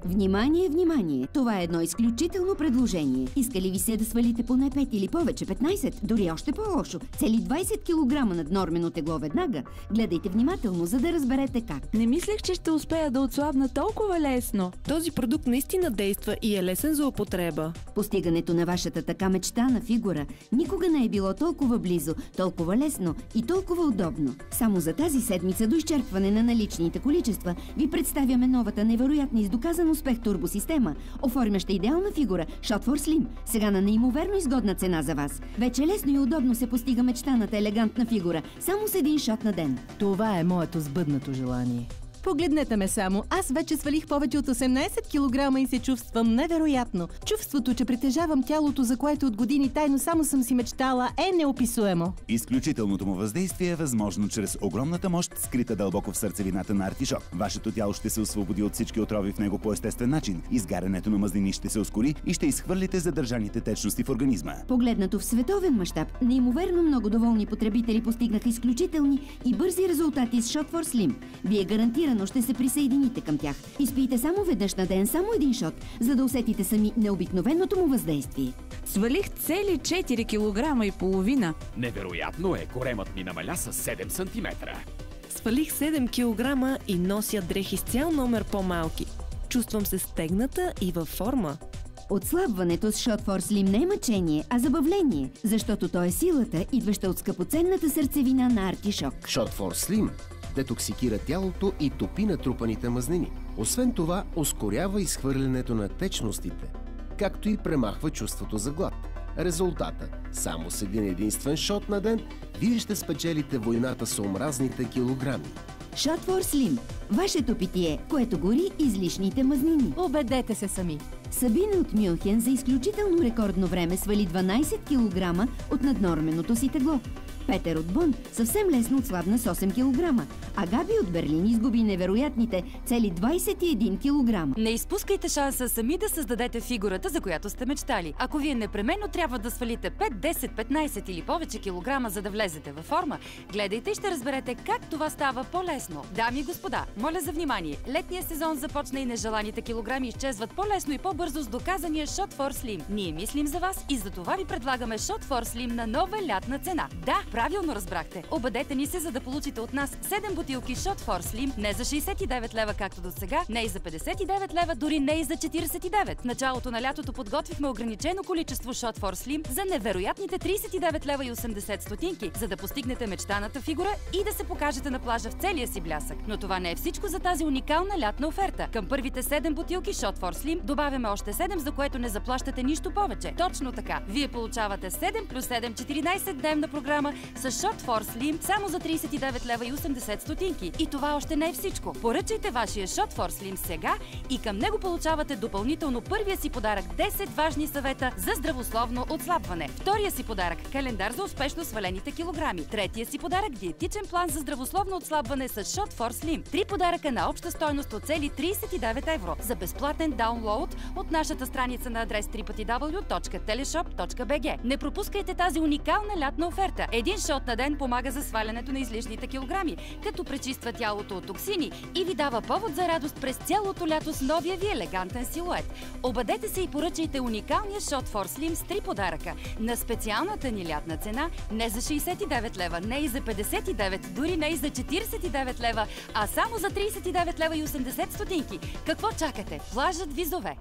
Внимание, внимание! Това е едно изключително предложение. Иска ли ви се да свалите поне 5 или повече, 15, дори още по-лошо, цели 20 кг наднормено тегло веднага? Гледайте внимателно, за да разберете как. Не мислех, че ще успея да отслабна толкова лесно. Този продукт наистина действа и е лесен за употреба. Постигането на вашата така мечтана фигура никога не е било толкова близо, толкова лесно и толкова удобно. Само за тази седмица до изчерпване на наличните количества ви представяме новата невероятна и с доказан успех турбосистема, оформяща идеална фигура Shot for Slim, сега на неимоверно изгодна цена за вас. Вече лесно и удобно се постига мечтаната елегантна фигура, само с един шот на ден. Това е моето сбъднато желание. Погледнете ме само, аз вече свалих повече от 18 кг и се чувствам невероятно. Чувството, че притежавам тялото, за което от години тайно само съм си мечтала, е неописуемо. Изключителното му въздействие е възможно чрез огромната мощ, скрита дълбоко в сърцевината на артишок. Вашето тяло ще се освободи от всички отрови в него по естествен начин. Изгарянето на мазнини ще се ускори и ще изхвърлите задържаните течности в организма. Погледнато в световен мащаб, неимоверно много доволни потребители постигнаха изключителни и бързи резултати с Shot for Slim. Вие гарантирано ще се присъедините към тях. Изпийте само веднъж на ден само един шот, за да усетите сами необикновеното му въздействие. Свалих цели 4 кг и половина. Невероятно е, коремът ми намаля с 7 см. Свалих 7 кг и нося дрехи с цял номер по-малки. Чувствам се стегната и във форма. Отслабването с Shot for Slim не е мъчение, а забавление, защото то е силата, идваща от скъпоценната сърцевина на артишок. Shot for Slim детоксикира тялото и топи натрупаните мазнини. Освен това, ускорява изхвърлянето на течностите, както и премахва чувството за глад. Резултата – само с един единствен шот на ден, вие ще спечелите войната с омразните килограми. Shot for Slim – вашето питие, което гори излишните мазнини. Убедете се сами. Сабина от Мюнхен за изключително рекордно време свали 12 кг от наднорменото си тегло. Петър от Бон съвсем лесно отслабна с 8 кг, а Габи от Берлин изгуби невероятните цели 21 кг. Не изпускайте шанса сами да създадете фигурата, за която сте мечтали. Ако вие непременно трябва да свалите 5, 10, 15 или повече килограма, за да влезете във форма, гледайте и ще разберете как това става по-лесно. Дами и господа, моля за внимание. Летният сезон започна и нежеланите килограми изчезват по-лесно и по-бързо с доказания Shot for Slim. Ние мислим за вас и за това ви предлагаме Shot for Slim на нова лятна цена. Да, правилно разбрахте. Обадете ни се, за да получите от нас 7 бутилки Shot for Slim, не за 69 лева както до сега, не и за 59 лева, дори не и за 49. В началото на лятото подготвихме ограничено количество Shot for Slim за невероятните 39 лева и 80 стотинки, за да постигнете мечтаната фигура и да се покажете на плажа в целия си блясък. Но това не е всичко за тази уникална лятна оферта. Към първите 7 бутилки Shot for Slim добавяме още 7, за което не заплащате нищо повече. Точно така. Вие получавате 7 плюс 7 14-дневна програма с Shot for Slim само за 39 лева и 80 стотинки. И това още не е всичко. Поръчайте вашия Shot for Slim сега и към него получавате допълнително първия си подарък 10 важни съвета за здравословно отслабване. Втория си подарък – календар за успешно свалените килограми. Третия си подарък – диетичен план за здравословно отслабване с Shot for Slim. 3 подаръка на обща стойност от цели 39 евро за безплатен даунлоуд от нашата страница на адрес www.teleshop.bg. Не пропускайте тази уникална лятна оферта. Един шот на ден помага за свалянето на излишните килограми, като пречиства тялото от токсини и ви дава повод за радост през цялото лято с новия ви елегантен силует. Обадете се и поръчайте уникалния Shot for Slim с 3 подаръка на специалната ни лятна цена, не за 69 лева, не и за 59, дори не и за 49 лева, а само за 39 лева и 80 стотинки. Какво чакате? Плажът ви зове!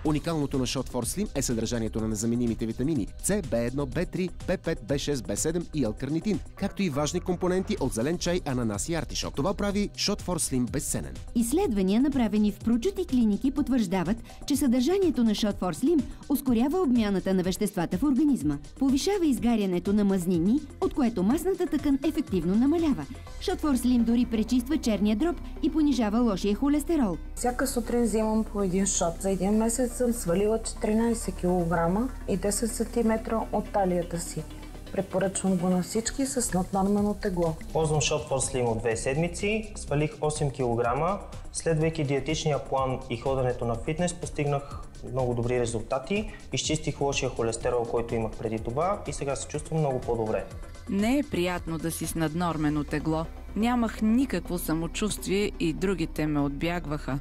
Уникалното на Shot for Slim е съдържанието на незаменимите витамини С, B1, B3, B5, B6, B7 и L-карнитин, както и важни компоненти от зелен чай, ананас и артишок. Това прави Shot for Slim безценен. Изследвания, направени в прочути клиники, потвърждават, че съдържанието на Shot for Slim ускорява обмяната на веществата в организма, повишава изгарянето на мазнини, от което масната тъкан ефективно намалява. Shot for Slim дори пречиства черния дроб и понижава лошия холестерол. Всяка сутрин взимам по един шот. За един месец съм свалила 14 кг и 10 см от талията си. Препоръчвам го на всички с наднормено тегло. Ползвам Shot for Slim от 2 седмици, свалих 8 кг. Следвайки диетичния план и ходенето на фитнес, постигнах много добри резултати. Изчистих лошия холестерол, който имах преди това и сега се чувствам много по-добре. Не е приятно да си с наднормено тегло. Нямах никакво самочувствие и другите ме отбягваха.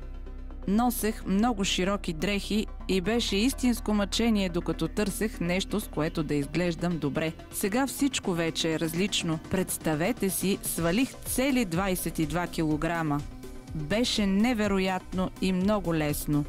носех много широки дрехи и беше истинско мъчение, докато търсех нещо, с което да изглеждам добре. Сега всичко вече е различно. Представете си, свалих цели 22 килограма. Беше невероятно и много лесно.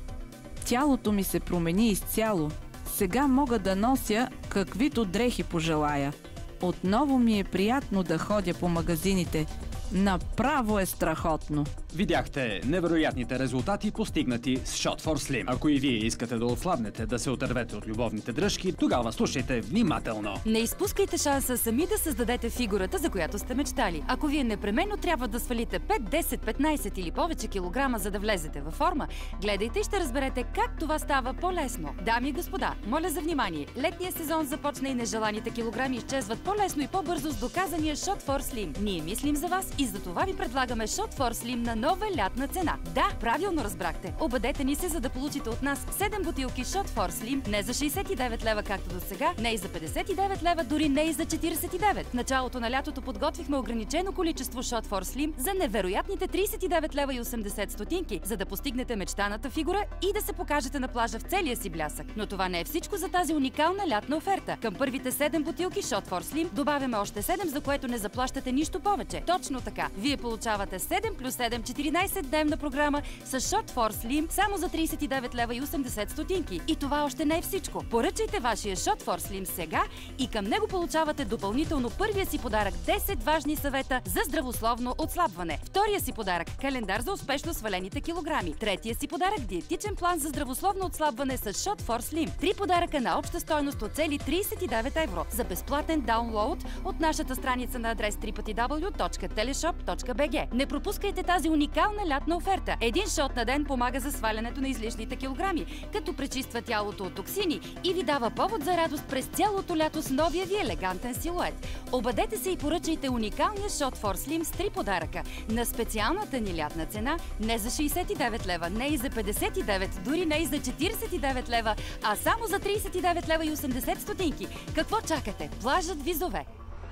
Тялото ми се промени изцяло. Сега мога да нося каквито дрехи пожелая. Отново ми е приятно да ходя по магазините. Направо е страхотно. Видяхте невероятните резултати, постигнати с Shot for Slim. Ако и вие искате да отслабнете, да се отървете от любовните дръжки, тогава слушайте внимателно. Не изпускайте шанса сами да създадете фигурата, за която сте мечтали. Ако вие непременно трябва да свалите 5, 10, 15 или повече килограма, за да влезете във форма, гледайте и ще разберете как това става по-лесно. Дами и господа, моля за внимание. Летният сезон започна и нежеланите килограми изчезват по-лесно и по-бързо с доказания Shot for Slim. Ние мислим за вас и за това ви предлагаме Shot for Slim на нова лятна цена. Да, правилно разбрахте. Обадете ни се, за да получите от нас 7 бутилки Shot for Slim, не за 69 лева, както до сега, не и за 59 лева, дори не и за 49. В началото на лятото подготвихме ограничено количество Shot for Slim за невероятните 39 лева и 80 стотинки, за да постигнете мечтаната фигура и да се покажете на плажа в целия си блясък. Но това не е всичко за тази уникална лятна оферта. Към първите 7 бутилки Shot for Slim добавяме още 7, за което не заплащате нищо повече. Точно така. Вие получавате 7 плюс 7 14-дневна програма с Shot for Slim само за 39 лева и 80 стотинки. И това още не е всичко. Поръчайте вашия Shot for Slim сега и към него получавате допълнително първия си подарък 10 важни съвета за здравословно отслабване. Втория си подарък – календар за успешно свалените килограми. Третия си подарък – диетичен план за здравословно отслабване с Shot for Slim. 3 подаръка на обща стойност от цели 39 евро за безплатен даунлоуд от нашата страница на адрес www.teleshop.bg. Не пропускайте тази уникална лятна оферта. Един шот на ден помага за свалянето на излишните килограми, като пречиства тялото от токсини и ви дава повод за радост през цялото лято с новия ви елегантен силует. Обадете се и поръчайте уникалния Shot for Slim с 3 подаръка на специалната ни лятна цена, не за 69 лева, не и за 59, дори не и за 49 лева, а само за 39 лева и 80 стотинки. Какво чакате? Плажът ви зове!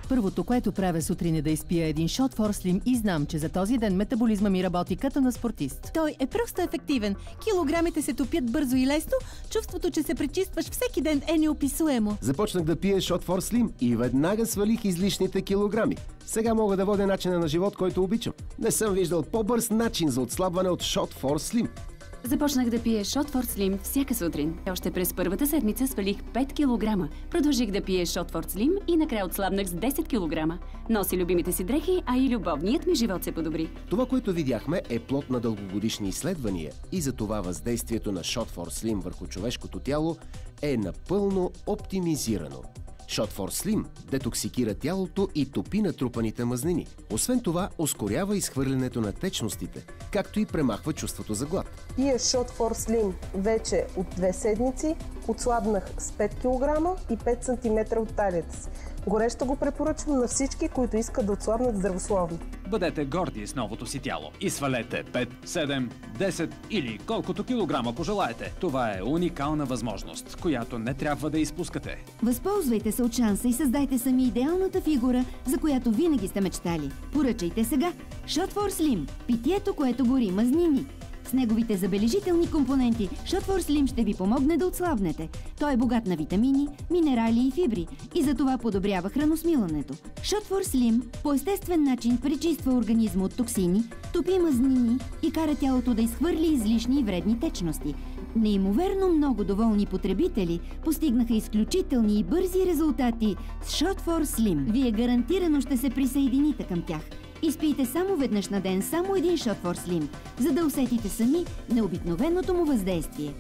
Първото, което правя сутрин е да изпия един Shot for Slim и знам, че за този ден метаболизма ми работи като на спортист. Той е просто ефективен. Килограмите се топят бързо и лесно, чувството, че се пречистваш всеки ден е неописуемо. Започнах да пия Shot for Slim и веднага свалих излишните килограми. Сега мога да водя начина на живот, който обичам. Не съм виждал по-бърз начин за отслабване от Shot for Slim. Започнах да пия Shot for Slim всяка сутрин. Още през първата седмица свалих 5 килограма. Продължих да пия Shot for Slim и накрая отслабнах с 10 килограма. Носи любимите си дрехи, а и любовният ми живот се подобри. Това, което видяхме, е плод на дългогодишни изследвания и за това въздействието на Shot for Slim върху човешкото тяло е напълно оптимизирано. Shot for Slim детоксикира тялото и топи натрупаните мазнини. Освен това, ускорява изхвърлянето на течностите, както и премахва чувството за глад. Пия Shot for Slim вече от 2 седмици, отслабнах с 5 кг и 5 см от талията си. Горещо го препоръчвам на всички, които искат да отслабнат здравословно. Бъдете горди с новото си тяло и свалете 5, 7, 10 или колкото килограма пожелаете. Това е уникална възможност, която не трябва да изпускате. Възползвайте се от шанса и създайте сами идеалната фигура, за която винаги сте мечтали. Поръчайте сега Shot for Slim – питието, което гори мазнини. С неговите забележителни компоненти Shot for Slim ще ви помогне да отслабнете. Той е богат на витамини, минерали и фибри и затова подобрява храносмилането. Shot for Slim по естествен начин пречиства организма от токсини, топи мазнини и кара тялото да изхвърли излишни и вредни течности. Неимоверно много доволни потребители постигнаха изключителни и бързи резултати с Shot for Slim. Вие гарантирано ще се присъедините към тях. Изпийте само веднъж на ден само един Shot for Slim, за да усетите сами необикновеното му въздействие.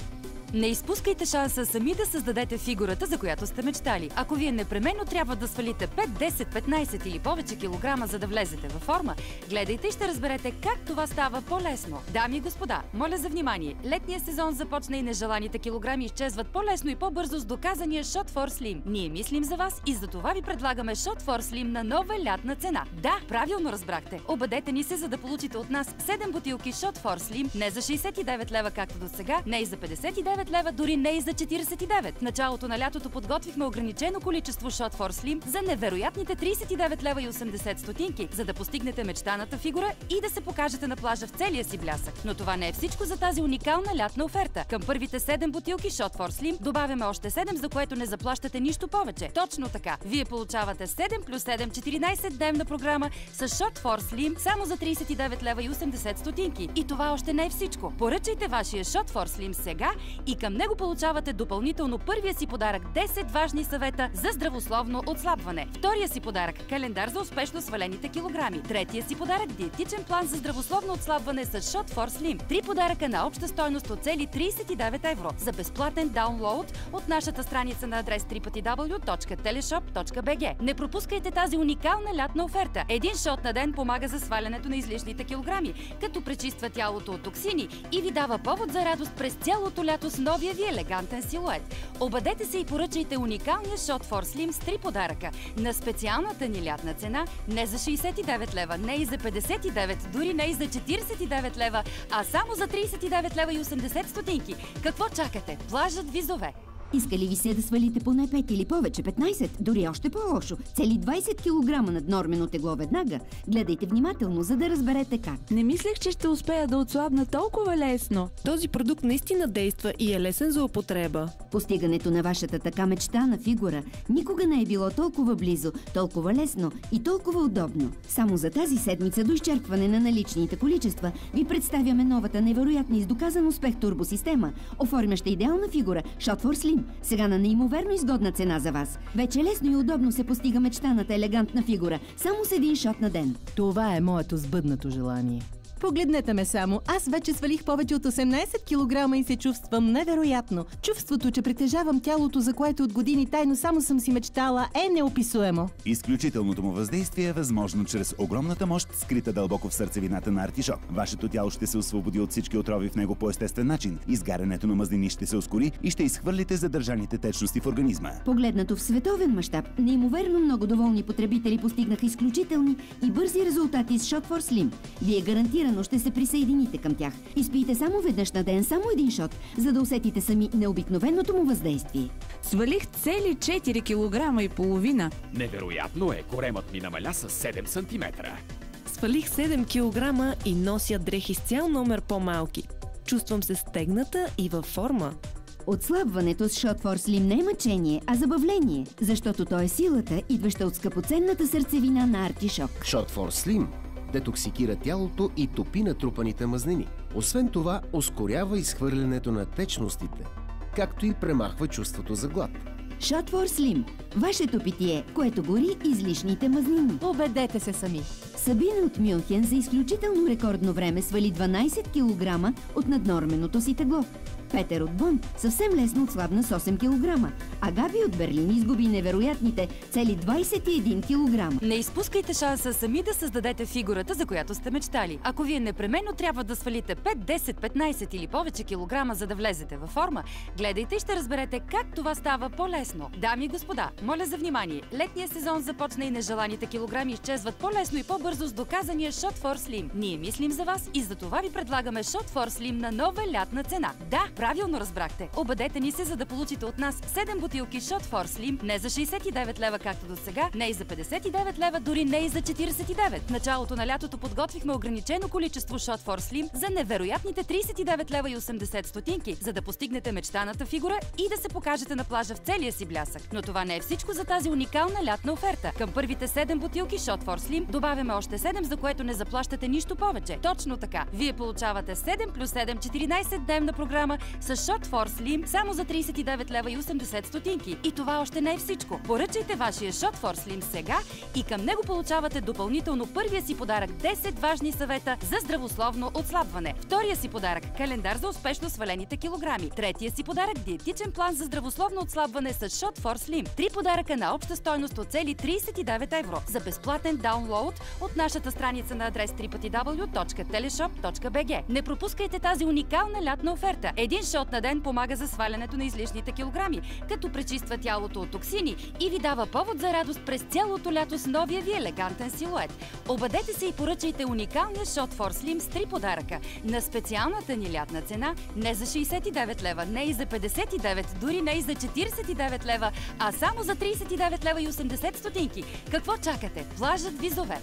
Не изпускайте шанса сами да създадете фигурата, за която сте мечтали. Ако вие непременно трябва да свалите 5, 10, 15 или повече килограма, за да влезете във форма, гледайте и ще разберете как това става по-лесно. Дами и господа, моля за внимание. Летният сезон започна и нежеланите килограми изчезват по-лесно и по-бързо с доказания Shot for Slim. Ние мислим за вас и за това ви предлагаме Shot for Slim на нова лятна цена. Да, правилно разбрахте. Обадете ни се, за да получите от нас 7 бутилки Shot for Slim, не за 69 лева, както до сега, не и за 59 39 лева, дори не и за 49. В началото на лятото подготвихме ограничено количество Shot for Slim за невероятните 39 лева и 80 стотинки, за да постигнете мечтаната фигура и да се покажете на плажа в целия си блясък. Но това не е всичко за тази уникална лятна оферта. Към първите 7 бутилки Shot for Slim добавяме още 7, за което не заплащате нищо повече. Точно така. Вие получавате 7 плюс 7 14-дневна програма с Shot for Slim само за 39 лева и 80 стотинки. И това още не е всичко. Поръчайте вашия Shot for Slim сега и към него получавате допълнително първия си подарък 10 важни съвета за здравословно отслабване. Втория си подарък – календар за успешно свалените килограми. Третия си подарък – диетичен план за здравословно отслабване с Shot for Slim. 3 подаръка на обща стойност от цели 39 евро за безплатен даунлоуд от нашата страница на адрес www.teleshop.bg. Не пропускайте тази уникална лятна оферта. Един шот на ден помага за свалянето на излишните килограми, като пречиства тялото от токсини и ви дава повод за радост през цялото лято с новия ви елегантен силует. Обадете се и поръчайте уникалния Shot for Slim с 3 подаръка на специалната ни лятна цена, не за 69 лева, не и за 59, дори не и за 49 лева, а само за 39 лева и 80 стотинки. Какво чакате? Плажът ви зове! Иска ли ви се да свалите поне 5 или повече, 15, дори още по-лошо, цели 20 кг над нормено тегло веднага? Гледайте внимателно, за да разберете как. Не мислех, че ще успея да отслабна толкова лесно. Този продукт наистина действа и е лесен за употреба. Постигането на вашата така мечтана фигура никога не е било толкова близо, толкова лесно и толкова удобно. Само за тази седмица до изчерпване на наличните количества ви представяме новата невероятна и с доказан успех турбосистема, оформяща идеална фигура Shot for Slim. Сега на неимоверно изгодна цена за вас. Вече лесно и удобно се постига мечтаната елегантна фигура, само с един шот на ден. Това е моето сбъднато желание. Погледнете ме само, аз вече свалих повече от 18 кг и се чувствам невероятно. Чувството, че притежавам тялото, за което от години тайно само съм си мечтала, е неописуемо. Изключителното му въздействие е възможно чрез огромната мощ, скрита дълбоко в сърцевината на артишок. Вашето тяло ще се освободи от всички отрови в него по естествен начин. Изгарянето на мазнини ще се ускори и ще изхвърлите задържаните течности в организма. Погледнато в световен мащаб, неимоверно много доволни потребители постигнаха изключителни и бързи резултати с Shot for Slim. Вие гарантирано ще се присъедините към тях. Изпийте само веднъж на ден само един шот, за да усетите сами необикновеното му въздействие. Свалих цели 4 килограма и половина. Невероятно е, коремът ми намаля с 7 см. Свалих 7 кг и нося дрехи с цял номер по-малки. Чувствам се стегната и във форма. Отслабването с Shot for Slim не е мъчение, а забавление, защото то е силата, идваща от скъпоценната сърцевина на артишок. Shot for Slim детоксикира тялото и топи натрупаните мазнини. Освен това, ускорява изхвърлянето на течностите, както и премахва чувството за глад. Shot for Slim – вашето питие, което гори излишните мазнини. Убедете се сами. Сабина от Мюнхен за изключително рекордно време свали 12 кг от наднорменото си тегло. Петър от Бон съвсем лесно отслабна с 8 кг, а Габи от Берлин изгуби невероятните цели 21 кг. Не изпускайте шанса сами да създадете фигурата, за която сте мечтали. Ако вие непременно трябва да свалите 5, 10, 15 или повече килограма, за да влезете във форма, гледайте и ще разберете как това става по-лесно. Дами и господа, моля за внимание. Летният сезон започна и нежеланите килограми изчезват по-лесно и по-бързо с доказания Shot for Slim. Ние мислим за вас и за това ви предлагаме Shot for Slim на нова лятна цена. Да, правилно разбрахте. Обадете ни се, за да получите от нас 7 бутилки Shot for Slim, не за 69 лева, както до сега, не и за 59 лева, дори не и за 49. В началото на лятото подготвихме ограничено количество Shot for Slim за невероятните 39 лева и 80 стотинки, за да постигнете мечтаната фигура и да се покажете на плажа в целия си блясък. Но това не е всичко за тази уникална лятна оферта. Към първите 7 бутилки Shot for Slim добавяме още 7, за което не заплащате нищо повече. Точно така. Вие получавате 7 плюс 7 14-дневна програма с Shot for Slim само за 39 лева и 80 стотинки. И това още не е всичко. Поръчайте вашия Shot for Slim сега и към него получавате допълнително първия си подарък 10 важни съвета за здравословно отслабване. Втория си подарък – календар за успешно свалените килограми. Третия си подарък – диетичен план за здравословно отслабване с Shot for Slim. 3 подаръка на обща стойност от цели 39 евро за безплатен даунлоуд от нашата страница на адрес www.teleshop.bg. Не пропускайте тази уникална лятна оферта. Един шот на ден помага за свалянето на излишните килограми, като пречиства тялото от токсини и ви дава повод за радост през цялото лято с новия ви елегантен силует. Обадете се и поръчайте уникалния Shot for Slim с 3 подаръка на специалната ни лятна цена, не за 69 лева, не и за 59, дори не и за 49 лева, а само за 39 лева и 80 стотинки. Какво чакате? Плажът ви зове!